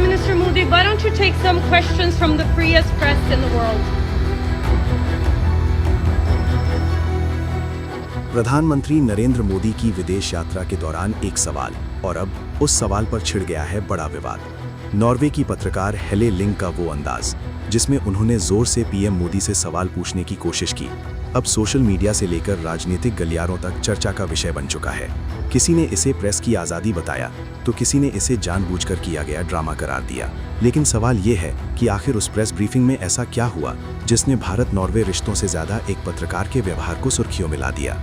Prime Minister Modi, why don't you take some questions from the freest press in the world? प्रधानमंत्री नरेंद्र मोदी की विदेश यात्रा के दौरान एक सवाल, और अब उस सवाल पर छिड़ गया है बड़ा विवाद। नॉर्वे की पत्रकार हेले लिंग का वो अंदाज जिसमें उन्होंने जोर से पीएम मोदी से सवाल पूछने की कोशिश की, अब सोशल मीडिया से लेकर राजनीतिक गलियारों तक चर्चा का विषय बन चुका है। किसी ने इसे प्रेस की आज़ादी बताया तो किसी ने इसे जानबूझकर किया गया ड्रामा करार दिया। लेकिन सवाल ये है कि आखिर उस प्रेस ब्रीफिंग में ऐसा क्या हुआ जिसने भारत नॉर्वे रिश्तों से ज़्यादा एक पत्रकार के व्यवहार को सुर्खियों में ला दिया।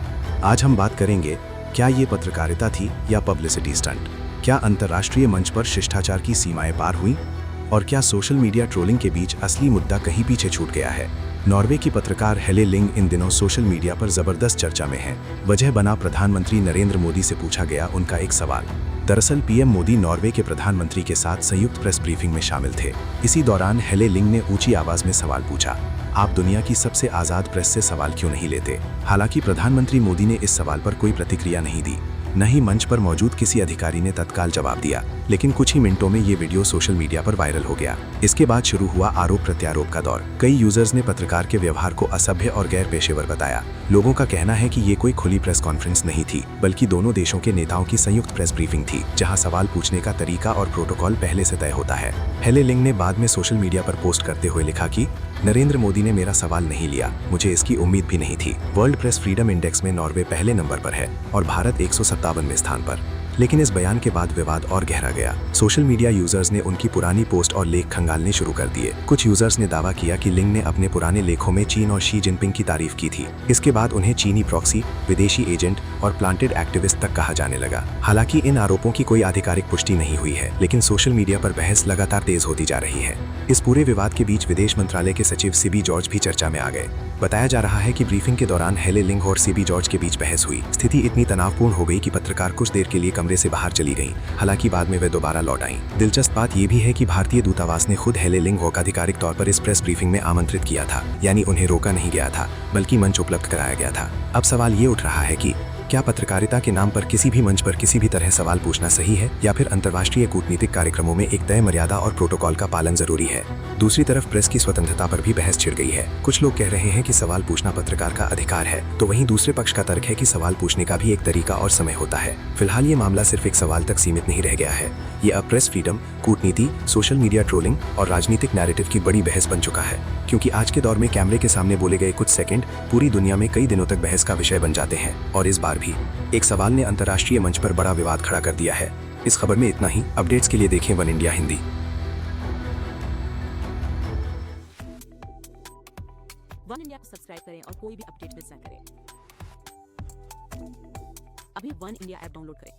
आज हम बात करेंगे, क्या ये पत्रकारिता थी या पब्लिसिटी स्टंट? क्या अंतर्राष्ट्रीय मंच पर शिष्टाचार की सीमाएं पार हुई? और क्या सोशल मीडिया ट्रोलिंग के बीच असली मुद्दा कहीं पीछे छूट गया है? नॉर्वे की पत्रकार हेले लिंग इन दिनों सोशल मीडिया पर जबरदस्त चर्चा में है। वजह बना प्रधानमंत्री नरेंद्र मोदी से पूछा गया उनका एक सवाल। दरअसल पीएम मोदी नॉर्वे के प्रधानमंत्री के साथ संयुक्त प्रेस ब्रीफिंग में शामिल थे। इसी दौरान हेले लिंग ने ऊंची आवाज में सवाल पूछा, आप दुनिया की सबसे आज़ाद प्रेस से सवाल क्यों नहीं लेते? हालांकि प्रधानमंत्री मोदी ने इस सवाल पर कोई प्रतिक्रिया नहीं दी, न ही मंच पर मौजूद किसी अधिकारी ने तत्काल जवाब दिया। लेकिन कुछ ही मिनटों में ये वीडियो सोशल मीडिया पर वायरल हो गया। इसके बाद शुरू हुआ आरोप प्रत्यारोप का दौर। कई यूजर्स ने पत्रकार के व्यवहार को असभ्य और गैर पेशेवर बताया। लोगों का कहना है कि ये कोई खुली प्रेस कॉन्फ्रेंस नहीं थी, बल्कि दोनों देशों के नेताओं की संयुक्त प्रेस ब्रीफिंग थी, जहां सवाल पूछने का तरीका और प्रोटोकॉल पहले से तय होता है। हेले लिंग ने बाद में सोशल मीडिया पर पोस्ट करते हुए लिखा कि नरेंद्र मोदी ने मेरा सवाल नहीं लिया, मुझे इसकी उम्मीद भी नहीं थी। वर्ल्ड प्रेस फ्रीडम इंडेक्स में नॉर्वे पहले नंबर पर है और भारत 157वें स्थान पर। लेकिन इस बयान के बाद विवाद और गहरा गया। सोशल मीडिया यूजर्स ने उनकी पुरानी पोस्ट और लेख खंगालने शुरू कर दिए। कुछ यूजर्स ने दावा किया कि लिंग ने अपने पुराने लेखों में चीन और शी जिनपिंग की तारीफ की थी। इसके बाद उन्हें चीनी प्रॉक्सी, विदेशी एजेंट और प्लांटेड एक्टिविस्ट तक कहा जाने लगा। हालांकि इन आरोपों की कोई आधिकारिक पुष्टि नहीं हुई है, लेकिन सोशल मीडिया पर बहस लगातार तेज होती जा रही है। इस पूरे विवाद के बीच विदेश मंत्रालय के सचिव सीबी जॉर्ज भी चर्चा में आ गए। बताया जा रहा है कि ब्रीफिंग के दौरान हेले लिंग और सीबी जॉर्ज के बीच बहस हुई। स्थिति इतनी तनावपूर्ण हो गई कि पत्रकार कुछ देर के लिए कमरे से बाहर चली गई। हालांकि बाद में वे दोबारा लौट आईं। दिलचस्प बात यह भी है कि भारतीय दूतावास ने खुद हेले लिंग को आधिकारिक तौर पर इस प्रेस ब्रीफिंग में आमंत्रित किया था, यानी उन्हें रोका नहीं गया था, बल्कि मंच उपलब्ध कराया गया था। अब सवाल ये उठ रहा है कि क्या पत्रकारिता के नाम पर किसी भी मंच पर किसी भी तरह सवाल पूछना सही है, या फिर अंतर्राष्ट्रीय कूटनीतिक कार्यक्रमों में एक तय मर्यादा और प्रोटोकॉल का पालन जरूरी है? दूसरी तरफ प्रेस की स्वतंत्रता पर भी बहस छिड़ गई है। कुछ लोग कह रहे हैं कि सवाल पूछना पत्रकार का अधिकार है, तो वहीं दूसरे पक्ष का तर्क है कि सवाल पूछने का भी एक तरीका और समय होता है। फिलहाल ये मामला सिर्फ एक सवाल तक सीमित नहीं रह गया है। ये अब प्रेस फ्रीडम, कूटनीति, सोशल मीडिया ट्रोलिंग और राजनीतिक नैरेटिव की बड़ी बहस बन चुका है, क्योंकि आज के दौर में कैमरे के सामने बोले गए कुछ सेकंड पूरी दुनिया में कई दिनों तक बहस का विषय बन जाते हैं। और इस बार भी एक सवाल ने अंतर्राष्ट्रीय मंच पर बड़ा विवाद खड़ा कर दिया है। इस खबर में इतना ही। अपडेट्स के लिए देखें one India Hindi. One India को सब्सक्राइब करें और कोई भी अपडेट मिस ना करें। अभी वन इंडिया ऐप डाउनलोड करें।